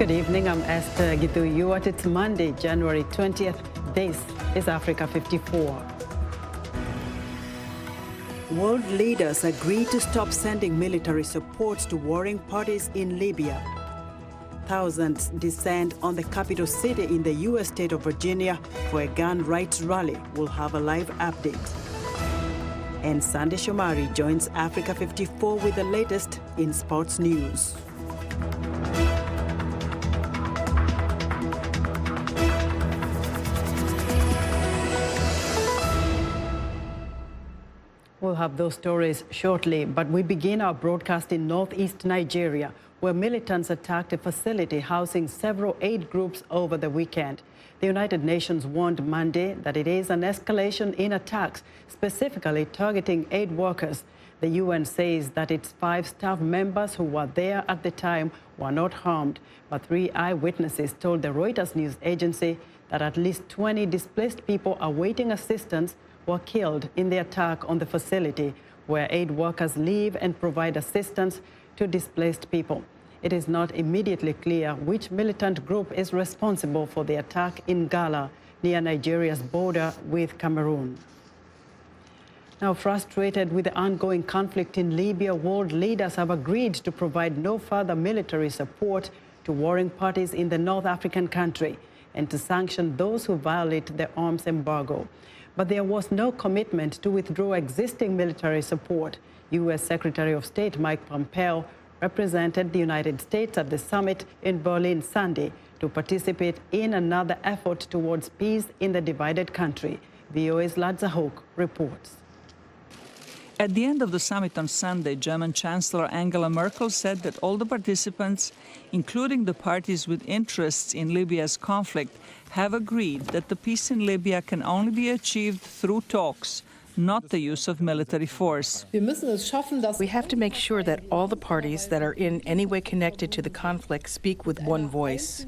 Good evening, I'm Esther Githu. It's Monday, January 20th. This is Africa 54. World leaders agreed to stop sending military support to warring parties in Libya. Thousands descend on the capital city in the U.S. state of Virginia for a gun rights rally. We'll have a live update. And Sandy Shomari joins Africa 54 with the latest in sports news. We'll have those stories shortly, but we begin our broadcast in northeast Nigeria, where militants attacked a facility housing several aid groups over the weekend. The United Nations warned Monday that it is an escalation in attacks, specifically targeting aid workers. The UN says that its 5 staff members who were there at the time were not harmed, but 3 eyewitnesses told the Reuters news agency that at least 20 displaced people awaiting assistance were killed in the attack on the facility, where aid workers live and provide assistance to displaced people. It is not immediately clear which militant group is responsible for the attack in Gala, near Nigeria's border with Cameroon. Now, frustrated with the ongoing conflict in Libya, world leaders have agreed to provide no further military support to warring parties in the North African country and to sanction those who violate the arms embargo. But there was no commitment to withdraw existing military support. U.S. Secretary of State Mike Pompeo represented the United States at the summit in Berlin Sunday to participate in another effort towards peace in the divided country. VOA's Ladza Hoke reports. At the end of the summit on Sunday, German Chancellor Angela Merkel said that all the participants, including the parties with interests in Libya's conflict, have agreed that the peace in Libya can only be achieved through talks, not the use of military force. We have to make sure that all the parties that are in any way connected to the conflict speak with one voice.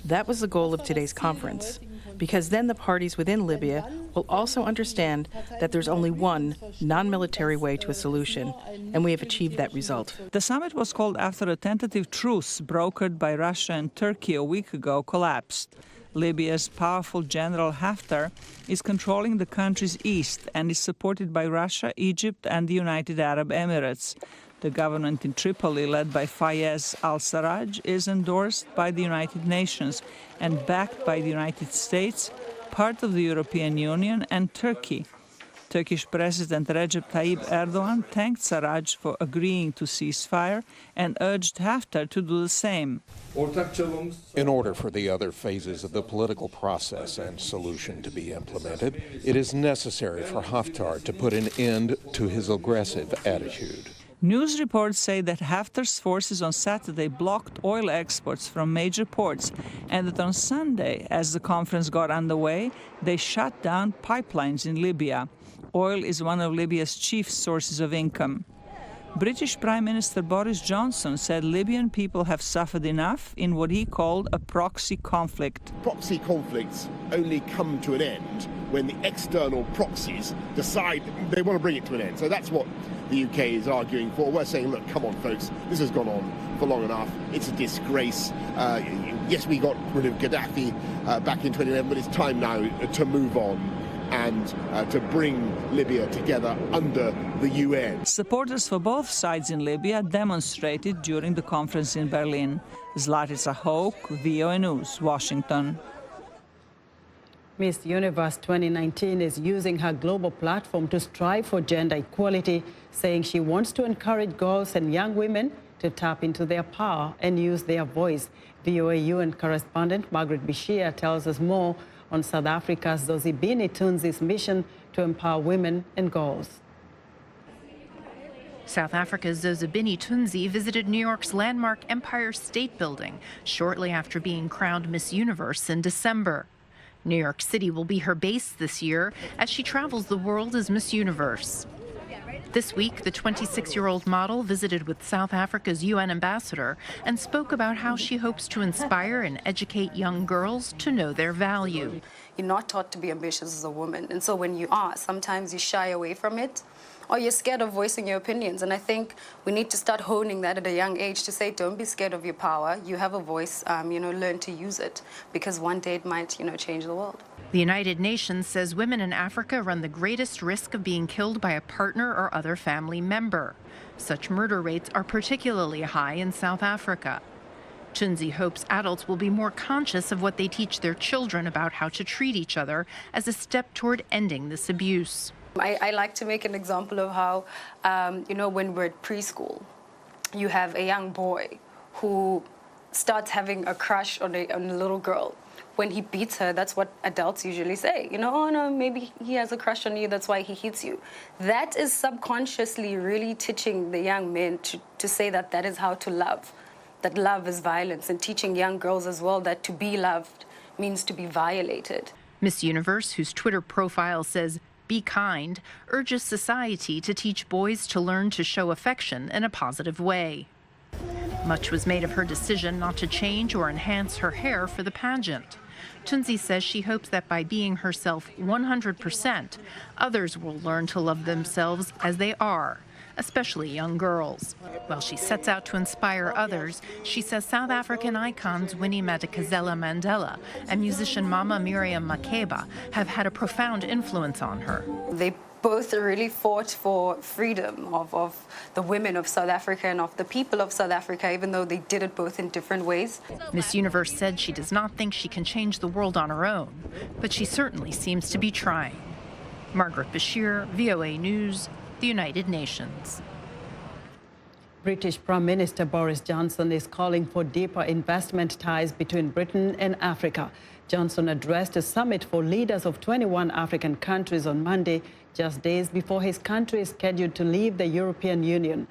That was the goal of today's conference, because then the parties within Libya will also understand that there's only one non-military way to a solution, and we have achieved that result. The summit was called after a tentative truce brokered by Russia and Turkey a week ago collapsed. Libya's powerful General Haftar is controlling the country's east and is supported by Russia, Egypt, and the United Arab Emirates. The government in Tripoli, led by Fayez al-Sarraj, is endorsed by the United Nations and backed by the United States, part of the European Union, and Turkey. Turkish President Recep Tayyip Erdogan thanked Sarraj for agreeing to ceasefire and urged Haftar to do the same. In order for the other phases of the political process and solution to be implemented, it is necessary for Haftar to put an end to his aggressive attitude. News reports say that Haftar's forces on Saturday blocked oil exports from major ports and that on Sunday, as the conference got underway, they shut down pipelines in Libya. Oil is one of Libya's chief sources of income. British Prime Minister Boris Johnson said Libyan people have suffered enough in what he called a proxy conflict. Proxy conflicts only come to an end when the external proxies decide they want to bring it to an end. So that's what the UK is arguing for. We're saying, look, come on, folks, this has gone on for long enough. It's a disgrace. Yes, we got rid of Gaddafi back in 2011, but it's time now to move on and to bring Libya together under the UN. Supporters for both sides in Libya demonstrated during the conference in Berlin. Zlatica Hoke, VOA News, Washington. Miss Universe 2019 is using her global platform to strive for gender equality, saying she wants to encourage girls and young women to tap into their power and use their voice. VOA UN correspondent Margaret Bishia tells us more on South Africa's Zozibini Tunzi's mission to empower women and girls. South Africa's Zozibini Tunzi visited New York's landmark Empire State Building shortly after being crowned Miss Universe in December. New York City will be her base this year as she travels the world as Miss Universe. This week, the 26-year-old model visited with South Africa's UN ambassador and spoke about how she hopes to inspire and educate young girls to know their value. You're not taught to be ambitious as a woman, and so when you are, sometimes you shy away from it, or you're scared of voicing your opinions. And I think we need to start honing that at a young age to say, don't be scared of your power. You have a voice, learn to use it, because one day it might, change the world. The United Nations says women in Africa run the greatest risk of being killed by a partner or other family member. Such murder rates are particularly high in South Africa. Tunzi hopes adults will be more conscious of what they teach their children about how to treat each other as a step toward ending this abuse. I like to make an example of how, when we're at preschool, you have a young boy who starts having a crush on a little girl. When he beats her, that's what adults usually say. Oh no, maybe he has a crush on you, that's why he hits you. That is subconsciously really teaching the young men to say that is how to love, that love is violence, and teaching young girls as well that to be loved means to be violated. Miss Universe, whose Twitter profile says, "Be kind," urges society to teach boys to learn to show affection in a positive way. Much was made of her decision not to change or enhance her hair for the pageant. Tunzi says she hopes that by being herself 100%, others will learn to love themselves as they are, especially young girls. While she sets out to inspire others, she says South African icons Winnie Madikizela Mandela and musician Mama Miriam Makeba have had a profound influence on her. They both really fought for freedom of the women of South Africa and of the people of South Africa, even though they did it both in different ways. Miss Universe said she does not think she can change the world on her own, but she certainly seems to be trying. Margaret Bashir, VOA News, the United Nations. British Prime Minister Boris Johnson is calling for deeper investment ties between Britain and Africa. Johnson addressed a summit for leaders of 21 African countries on Monday, just days before his country is scheduled to leave the European Union.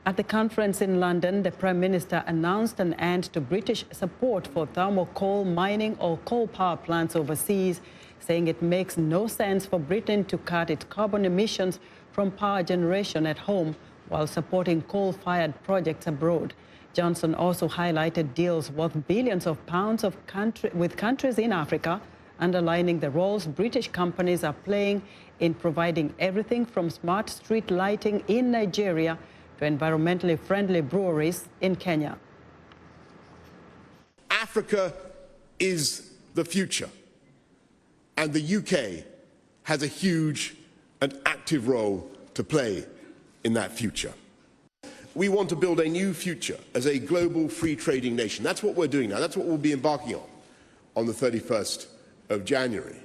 At the conference in London, the Prime Minister announced an end to British support for thermal coal mining or coal power plants overseas, saying it makes no sense for Britain to cut its carbon emissions from power generation at home while supporting coal-fired projects abroad. Johnson also highlighted deals worth billions of pounds with countries in Africa, underlining the roles British companies are playing in providing everything from smart street lighting in Nigeria to environmentally friendly breweries in Kenya. Africa is the future, and the UK has a huge and active role to play in that future. We want to build a new future as a global free trading nation. That's what we're doing now. That's what we'll be embarking on the 31st of January.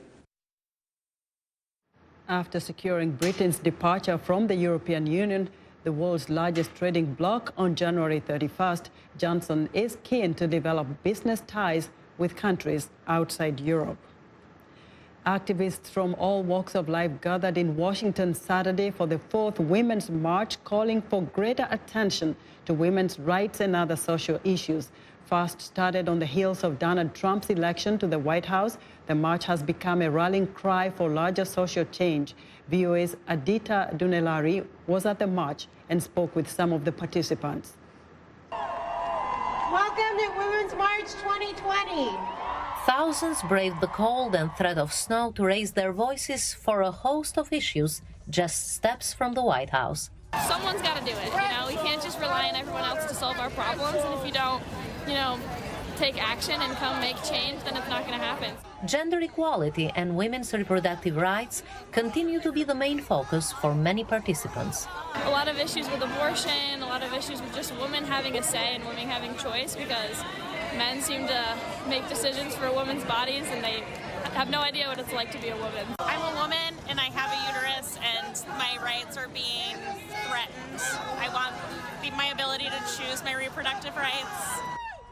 After securing Britain's departure from the European Union, the world's largest trading bloc, on January 31st, Johnson is keen to develop business ties with countries outside Europe. Activists from all walks of life gathered in Washington Saturday for the 4th Women's March, calling for greater attention to women's rights and other social issues. First started on the heels of Donald Trump's election to the White House, the march has become a rallying cry for larger social change. VOA's Adita Dunelari was at the march and spoke with some of the participants. Welcome to Women's March 2020. Thousands braved the cold and threat of snow to raise their voices for a host of issues just steps from the White House. Someone's got to do it, We can't just rely on everyone else to solve our problems, and if you don't, take action and come make change, then it's not going to happen. Gender equality and women's reproductive rights continue to be the main focus for many participants. A lot of issues with abortion, a lot of issues with just women having a say and women having choice, because men seem to make decisions for women's bodies and they have no idea what it's like to be a woman. I'm a woman and I have a uterus and my rights are being threatened. I want my ability to choose my reproductive rights.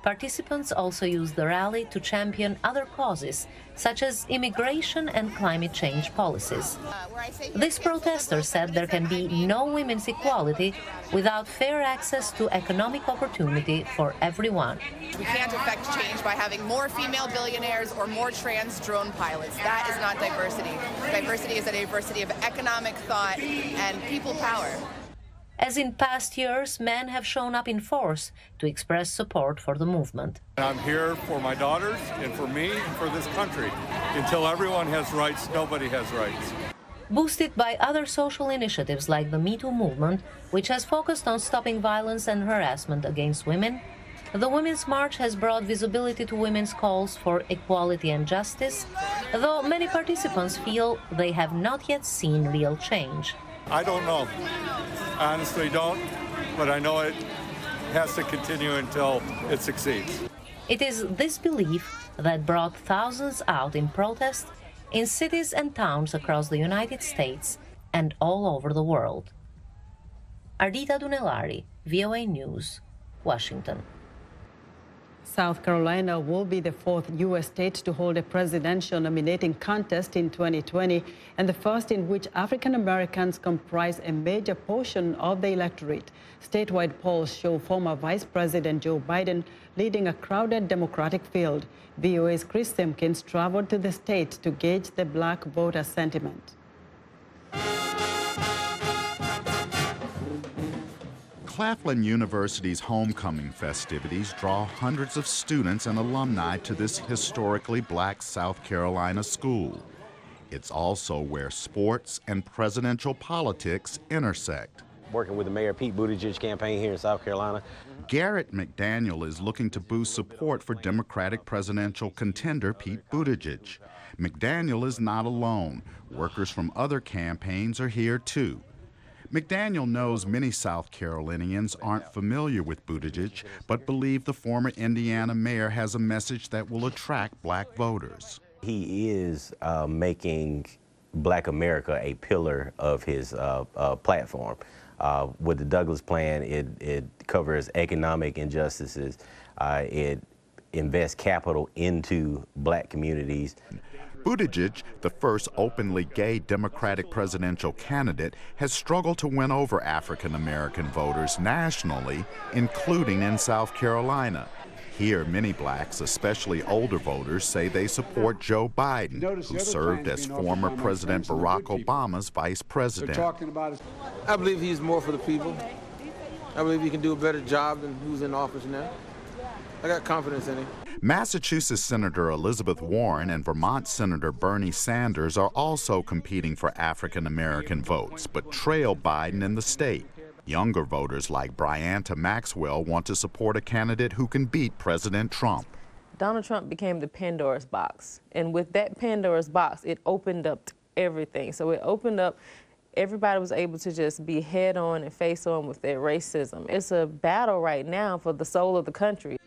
Participants also used the rally to champion other causes, such as immigration and climate change policies. This protester said there can be no women's equality without fair access to economic opportunity for everyone. We can't affect change by having more female billionaires or more trans drone pilots. That is not diversity. Diversity is a diversity of economic thought and people power. As in past years, men have shown up in force to express support for the movement. I'm here for my daughters and for me and for this country. Until everyone has rights, nobody has rights. boosted by other social initiatives like the Me Too movement, which has focused on stopping violence and harassment against women. The Women's March has brought visibility to women's calls for equality and justice, though many participants feel they have not yet seen real change. I don't know. I honestly don't, but I know it has to continue until it succeeds. It is this belief that brought thousands out in protest in cities and towns across the United States and all over the world. Ardita Dunellari, VOA News, Washington. South Carolina will be the fourth U.S. state to hold a presidential nominating contest in 2020 and the first in which African Americans comprise a major portion of the electorate. Statewide polls show former Vice President Joe Biden leading a crowded Democratic field. VOA's Chris Simpkins traveled to the state to gauge the black voter sentiment. Claflin University's homecoming festivities draw hundreds of students and alumni to this historically black South Carolina school. It's also where sports and presidential politics intersect. Working with the Mayor Pete Buttigieg campaign here in South Carolina. Garrett McDaniel is looking to boost support for Democratic presidential contender Pete Buttigieg. McDaniel is not alone. Workers from other campaigns are here too. McDaniel knows many South Carolinians aren't familiar with Buttigieg, but believe the former Indiana mayor has a message that will attract black voters. He is making Black America a pillar of his platform. With the Douglas Plan, it covers economic injustices. It invests capital into black communities. Buttigieg, the first openly gay Democratic presidential candidate, has struggled to win over African American voters nationally, including in South Carolina. Here, many blacks, especially older voters, say they support Joe Biden, who served as former President Barack Obama's vice president. I believe he's more for the people. I believe he can do a better job than who's in office now. I got confidence in him. Massachusetts Senator Elizabeth Warren and Vermont Senator Bernie Sanders are also competing for African American votes, but trail Biden in the state. Younger voters like Bryanta Maxwell want to support a candidate who can beat President Trump. Donald Trump became the Pandora's box, and with that Pandora's box, it opened up everything. So it opened up, everybody was able to just be head on and face on with their racism. It's a battle right now for the soul of the country.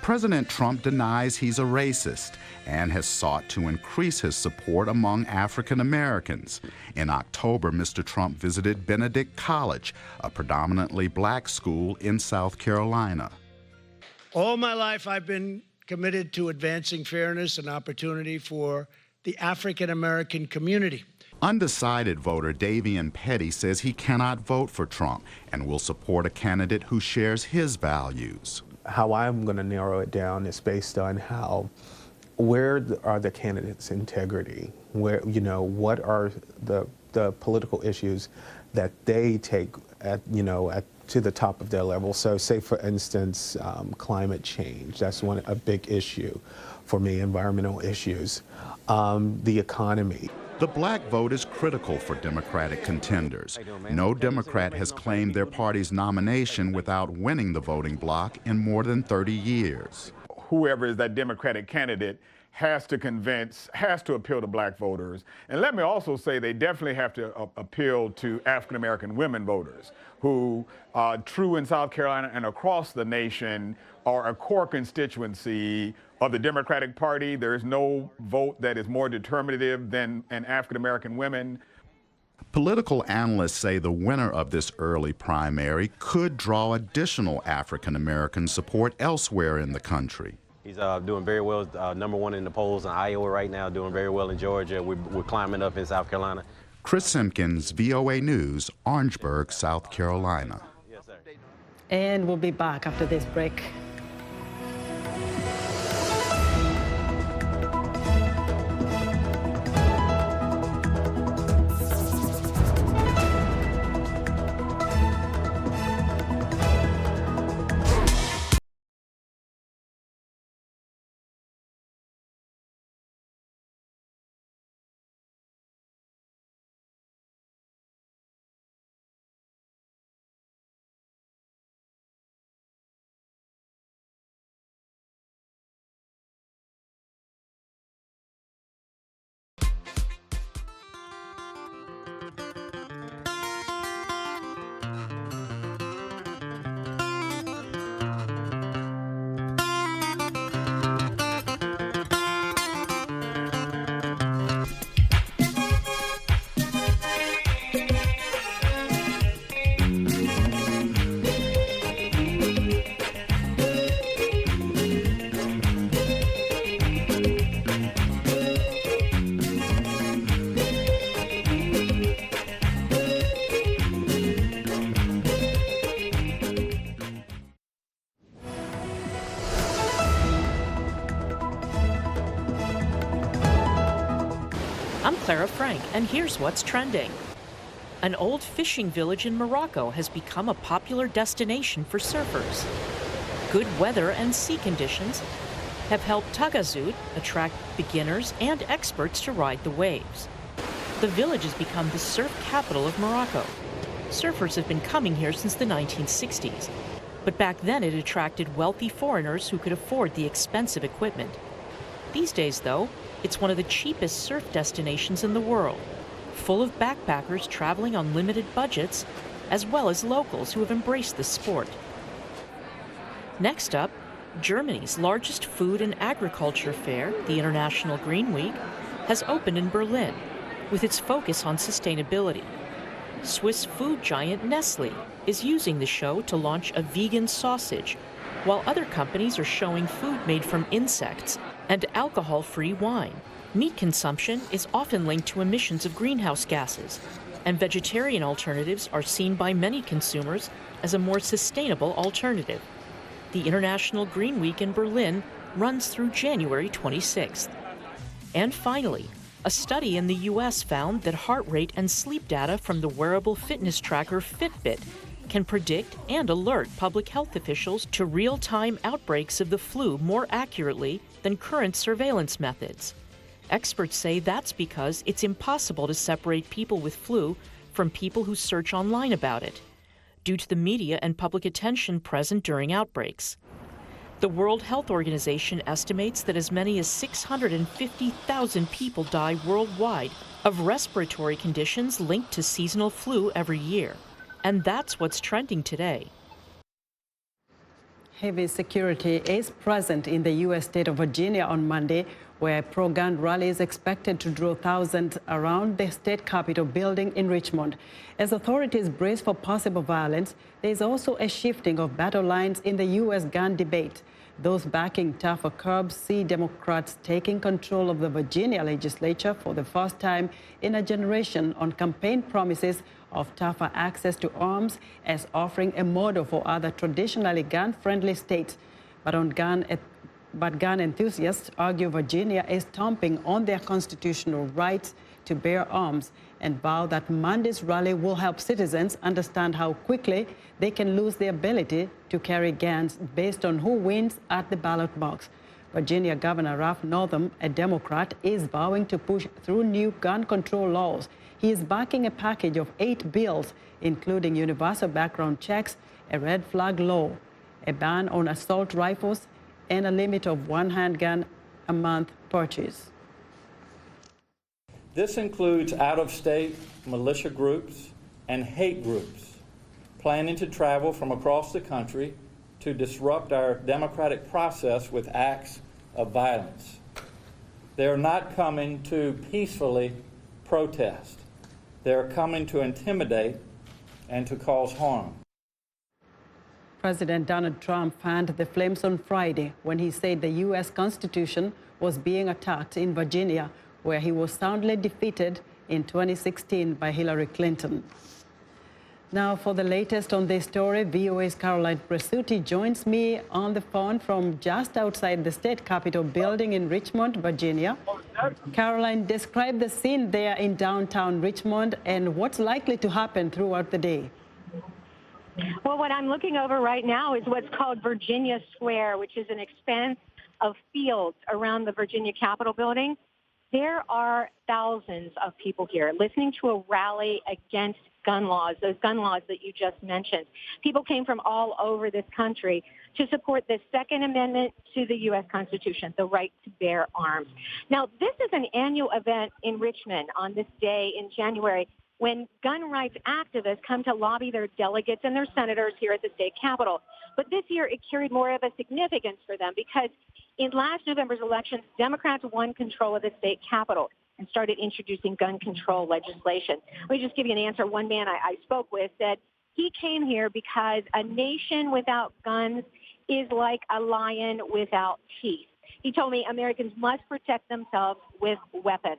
President Trump denies he's a racist and has sought to increase his support among African Americans. In October, Mr. Trump visited Benedict College, a predominantly black school in South Carolina. All my life, I've been committed to advancing fairness and opportunity for the African American community. Undecided voter Davian Petty says he cannot vote for Trump and will support a candidate who shares his values. How I'm going to narrow it down is based on where are the candidates' integrity? Where, what are the political issues that they take to the top of their level? So, say for instance, climate change. That's a big issue for me. Environmental issues, the economy. The black vote is critical for Democratic contenders. No Democrat has claimed their party's nomination without winning the voting bloc in more than 30 years. Whoever is that Democratic candidate has to appeal to black voters. And let me also say they definitely have to appeal to African American women voters who, true in South Carolina and across the nation, are a core constituency of the Democratic Party. There is no vote that is more determinative than an African American women. Political analysts say the winner of this early primary could draw additional African American support elsewhere in the country. He's doing very well, #1 in the polls in Iowa right now, doing very well in Georgia. We're climbing up in South Carolina. Chris Simpkins, VOA News, Orangeburg, South Carolina. Yes, sir. And we'll be back after this break. Clara Frank, and here's what's trending. An old fishing village in Morocco has become a popular destination for surfers. Good weather and sea conditions have helped Tagazout attract beginners and experts to ride the waves. The village has become the surf capital of Morocco. Surfers have been coming here since the 1960s, but back then it attracted wealthy foreigners who could afford the expensive equipment. These days, though, it's one of the cheapest surf destinations in the world, full of backpackers traveling on limited budgets, as well as locals who have embraced the sport. Next up, Germany's largest food and agriculture fair, the International Green Week, has opened in Berlin, with its focus on sustainability. Swiss food giant Nestle is using the show to launch a vegan sausage, while other companies are showing food made from insects and alcohol-free wine. Meat consumption is often linked to emissions of greenhouse gases, and vegetarian alternatives are seen by many consumers as a more sustainable alternative. The International Green Week in Berlin runs through January 26th. And finally, a study in the U.S. found that heart rate and sleep data from the wearable fitness tracker Fitbit can predict and alert public health officials to real-time outbreaks of the flu more accurately than current surveillance methods. Experts say that's because it's impossible to separate people with flu from people who search online about it, due to the media and public attention present during outbreaks. The World Health Organization estimates that as many as 650,000 people die worldwide of respiratory conditions linked to seasonal flu every year. And that's what's trending today. Heavy security is present in the U.S. state of Virginia on Monday, where a pro-gun rally is expected to draw thousands around the state capitol building in Richmond. As authorities brace for possible violence, there is also a shifting of battle lines in the U.S. gun debate. Those backing tougher curbs see Democrats taking control of the Virginia legislature for the first time in a generation on campaign promises of tougher access to arms as offering a model for other traditionally gun-friendly states. But gun enthusiasts argue Virginia is stomping on their constitutional rights to bear arms and vow that Monday's rally will help citizens understand how quickly they can lose the ability to carry guns based on who wins at the ballot box. Virginia Governor Ralph Northam, a Democrat, is vowing to push through new gun control laws. He is backing a package of 8 bills, including universal background checks, a red flag law, a ban on assault rifles, and a limit of 1 handgun a month purchase. This includes out-of-state militia groups and hate groups planning to travel from across the country to disrupt our democratic process with acts of violence. They are not coming to peacefully protest. They are coming to intimidate and to cause harm. President Donald Trump fanned the flames on Friday when he said the U.S. Constitution was being attacked in Virginia, where he was soundly defeated in 2016 by Hillary Clinton. Now, for the latest on this story, VOA's Caroline Presutti joins me on the phone from just outside the state capitol building in Richmond, Virginia. Caroline, describe the scene there in downtown Richmond and what's likely to happen throughout the day. Well, what I'm looking over right now is what's called Virginia Square, which is an expanse of fields around the Virginia Capitol building. There are thousands of people here listening to a rally against gun laws, those gun laws that you just mentioned. People came from all over this country to support the Second Amendment to the U.S. Constitution, the right to bear arms. Now, this is an annual event in Richmond on this day in January when gun rights activists come to lobby their delegates and their senators here at the state capitol. But this year, it carried more of a significance for them because in last November's elections, Democrats won control of the state capitol and started introducing gun control legislation. Let me just give you an answer. One man I spoke with said he came here because a nation without guns is like a lion without teeth. He told me Americans must protect themselves with weapons.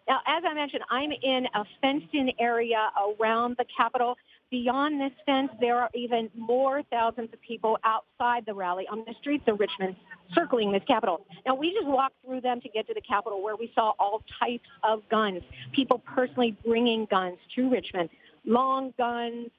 Now, as I mentioned, I'm in a fenced-in area around the Capitol, beyond this fence, there are even more thousands of people outside the rally on the streets of Richmond circling this Capitol. Now, we just walked through them to get to the Capitol, where we saw all types of guns, people personally bringing guns to Richmond, long guns,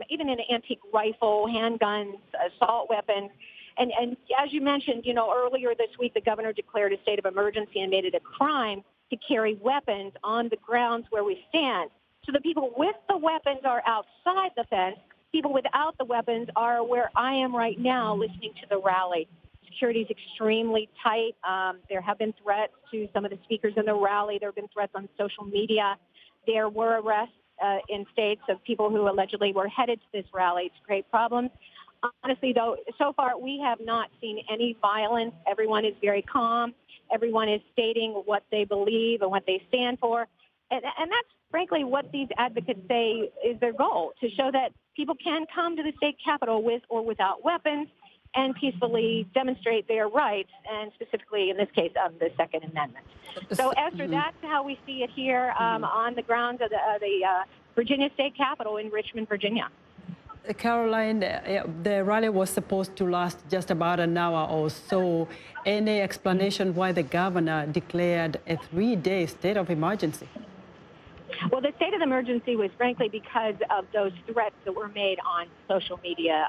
even an antique rifle, handguns, assault weapons. And as you mentioned, earlier this week, the governor declared a state of emergency and made it a crime to carry weapons on the grounds where we stand. So the people with the weapons are outside the fence. People without the weapons are where I am right now listening to the rally. Security is extremely tight. There have been threats to some of the speakers in the rally. There have been threats on social media. There were arrests in states of people who allegedly were headed to this rally to create problems. Honestly, though, so far we have not seen any violence. Everyone is very calm. Everyone is stating what they believe and what they stand for. And that's, frankly, what these advocates say is their goal, to show that people can come to the state capitol with or without weapons and peacefully demonstrate their rights, and specifically, in this case, the Second Amendment. So, Esther, that's how we see it here on the grounds of the Virginia State Capitol in Richmond, Virginia. Caroline, the rally was supposed to last just about an hour or so. Any explanation why the governor declared a 3-day state of emergency? Well, the state of emergency was, frankly, because of those threats that were made on social media.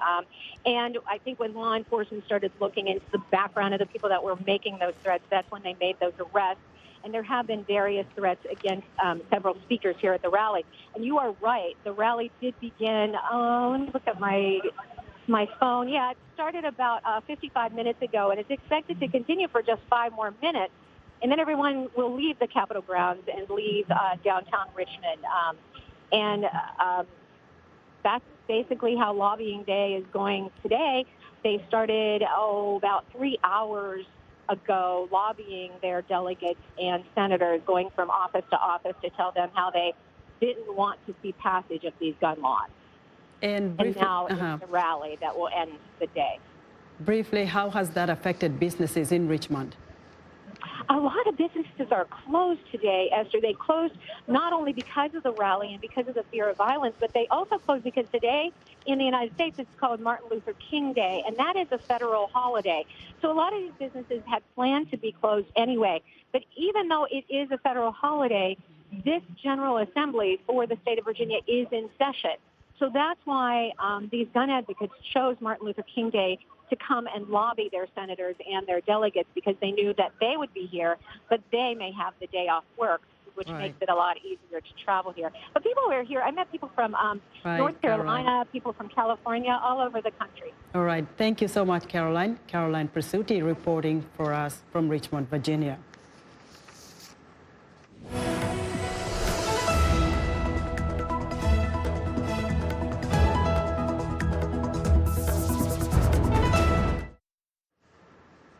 And I think when law enforcement started looking into the background of the people that were making those threats, that's when they made those arrests. And there have been various threats against several speakers here at the rally. And you are right. The rally did begin, let me look at my phone. Yeah, it started about 55 minutes ago, and it's expected to continue for just 5 more minutes. And then everyone will leave the Capitol grounds and leave downtown Richmond. That's basically how lobbying day is going today. They started, about 3 hours ago, lobbying their delegates and senators, going from office to office to tell them how they didn't want to see passage of these gun laws. And now it's the rally that will end the day. Briefly, how has that affected businesses in Richmond? A lot of businesses are closed today, Esther. They closed not only because of the rally and because of the fear of violence, but they also closed because today in the United States it's called Martin Luther King Day, and that is a federal holiday. So a lot of these businesses had planned to be closed anyway. But even though it is a federal holiday, this General Assembly for the state of Virginia is in session. So that's why these gun advocates chose Martin Luther King Day to come and lobby their senators and their delegates, because they knew that they would be here, but they may have the day off work, which makes it a lot easier to travel here. But people who are here, I met people from North Carolina, people from California, all over the country. All right. Thank you so much, Caroline. Caroline Presutti reporting for us from Richmond, Virginia.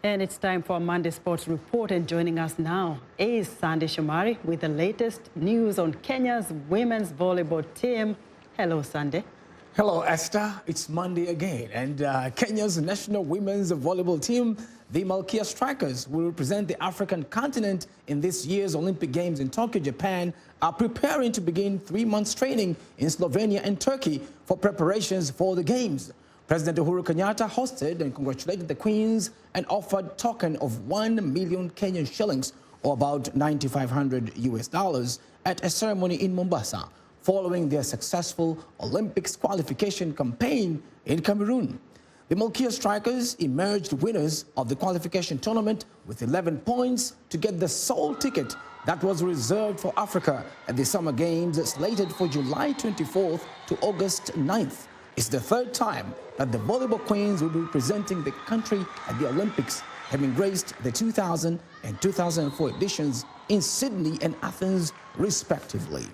And it's time for our Monday Sports Report, and joining us now is Sandy Shomari with the latest news on Kenya's women's volleyball team. Hello, Sandy. Hello, Esther. It's Monday again, and Kenya's national women's volleyball team, the Malkia Strikers, will represent the African continent in this year's Olympic Games in Tokyo, Japan, are preparing to begin 3 months training in Slovenia and Turkey for preparations for the Games. President Uhuru Kenyatta hosted and congratulated the Queens and offered a token of 1 million Kenyan shillings, or about $9,500 at a ceremony in Mombasa, following their successful Olympics qualification campaign in Cameroon. The Malkia Strikers emerged winners of the qualification tournament with 11 points to get the sole ticket that was reserved for Africa at the Summer Games slated for July 24th to August 9th. It's the 3rd time that the volleyball Queens will be representing the country at the Olympics, having graced the 2000 and 2004 editions in Sydney and Athens, respectively.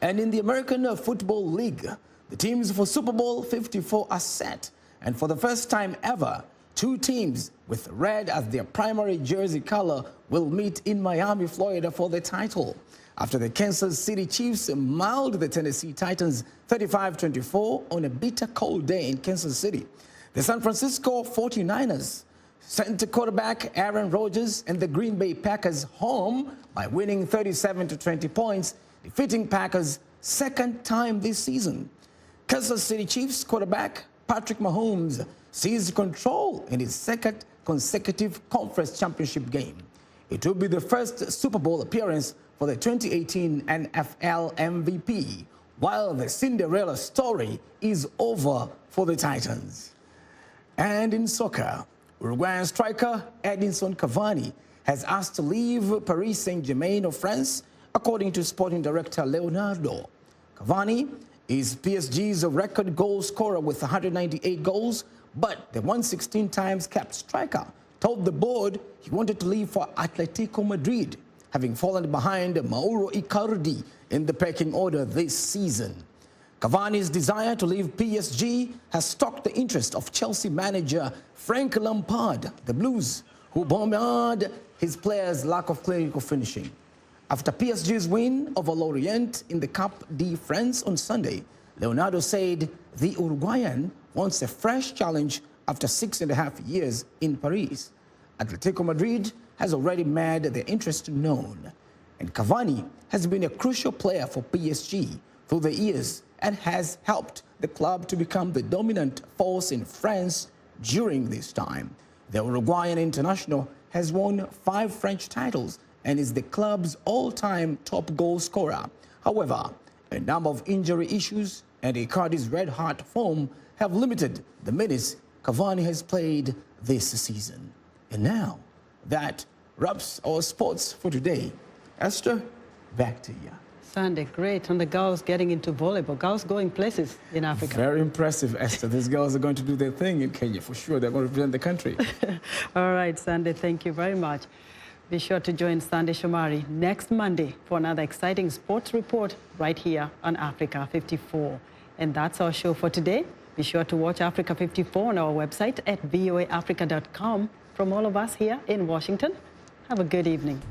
And in the American Football League, the teams for Super Bowl 54 are set. And for the first time ever, 2 teams with red as their primary jersey color will meet in Miami, Florida for the title, after the Kansas City Chiefs mauled the Tennessee Titans 35-24 on a bitter cold day in Kansas City. The San Francisco 49ers sent quarterback Aaron Rodgers and the Green Bay Packers home by winning 37-20 points, defeating Packers' 2nd time this season. Kansas City Chiefs quarterback Patrick Mahomes seized control in his second consecutive conference championship game. It will be the first Super Bowl appearance for the 2018 NFL MVP, while the Cinderella story is over for the Titans. And in soccer, Uruguayan striker Edinson Cavani has asked to leave Paris Saint-Germain of France, according to sporting director Leonardo. Cavani is PSG's record goal scorer with 198 goals, but the 116 times capped striker told the board he wanted to leave for Atletico Madrid, having fallen behind Mauro Icardi in the pecking order this season. Cavani's desire to leave PSG has stoked the interest of Chelsea manager Frank Lampard, the Blues, who bemoaned his players' lack of clinical finishing. After PSG's win over Lorient in the Coupe de France on Sunday, Leonardo said the Uruguayan wants a fresh challenge after 6.5 years in Paris. Atletico Madrid has already made their interest known, and Cavani has been a crucial player for PSG through the years and has helped the club to become the dominant force in France during this time. The Uruguayan international has won 5 French titles and is the club's all-time top goal scorer. However, a number of injury issues and Icardi's red-hot form have limited the minutes Cavani has played this season. And now, that wraps our sports for today. Esther, back to you. Sandy, great. And the girls getting into volleyball. Girls going places in Africa. Very impressive, Esther. These girls are going to do their thing in Kenya, for sure. They're going to represent the country. All right, Sandy, thank you very much. Be sure to join Sandy Shomari next Monday for another exciting sports report right here on Africa 54. And that's our show for today. Be sure to watch Africa 54 on our website at voaafrica.com. From all of us here in Washington, have a good evening.